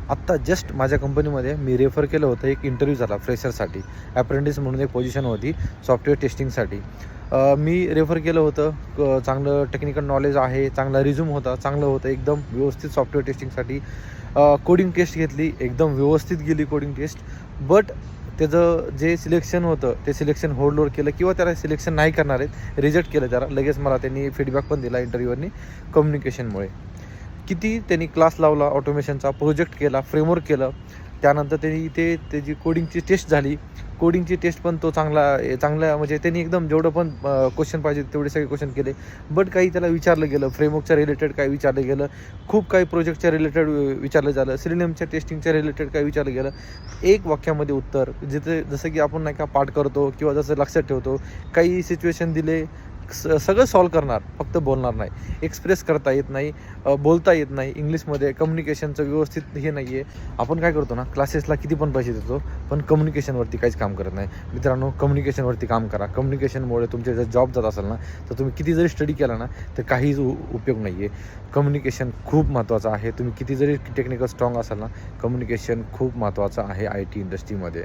आत्ता जस्ट माझ्या कंपनीमध्ये मी रेफर केलं होतं, एक इंटरव्ह्यू झाला फ्रेशरसाठी. ॲप्रेंटिस म्हणून एक पोझिशन होती सॉफ्टवेअर टेस्टिंगसाठी. मी रेफर केलं होतं. चांगलं टेक्निकल नॉलेज आहे, चांगला रिझ्यूम होता, चांगलं होतं एकदम व्यवस्थित सॉफ्टवेअर टेस्टिंगसाठी. कोडिंग टेस्ट घेतली, एकदम व्यवस्थित गेली कोडिंग टेस्ट. बट त्याचं जे सिलेक्शन होतं ते सिलेक्शन होल्डवर केलं किंवा त्याला सिलेक्शन नाही करणार आहेत, रिजेक्ट केलं त्याला. लगेच मला त्यांनी फीडबॅक पण दिला इंटरव्ह्यूवरनी, कम्युनिकेशनमुळे. किती त्यांनी क्लास लावला ऑटोमेशनचा, प्रोजेक्ट केला, फ्रेमवर्क केलं. त्यानंतर त्यांनी त्याची कोडिंगची टेस्ट झाली. कोडिंगची टेस्ट पण तो चांगल्या म्हणजे त्यांनी एकदम जेवढं पण क्वेश्चन पाहिजे तेवढे सगळे क्वेश्चन केले. बट काही त्याला विचारलं गेलं, फ्रेमवर्कच्या रिलेटेड काही विचारलं गेलं, खूप काही प्रोजेक्टच्या रिलेटेड विचारलं झालं, सिलिनियमच्या टेस्टिंगच्या रिलेटेड काही विचारलं गेलं. एक वाक्यामध्ये उत्तर, जसं की आपण नाही का पाठ करतो किंवा जसं लक्षात ठेवतो, काही सिच्युएशन दिले सगळं सॉल्व करणार, फक्त बोलणार नाही. एक्सप्रेस करता येत नाही, बोलता येत नाही इंग्लिशमध्ये. कम्युनिकेशनचं व्यवस्थित हे नाही आहे. आपण काय करतो ना, क्लासेसला किती पण पैसे देतो, पण कम्युनिकेशनवरती काहीच काम करत नाही. मित्रांनो, कम्युनिकेशनवरती काम करा. कम्युनिकेशनमुळे तुमचे जर जॉब जात असेल ना, तर तुम्ही किती जरी स्टडी केला ना, तर काहीच उपयोग नाही आहे. कम्युनिकेशन खूप महत्त्वाचं आहे. तुम्ही किती जरी टेक्निकल स्ट्रॉंग असाल ना, कम्युनिकेशन खूप महत्त्वाचं आहे IT इंडस्ट्रीमध्ये.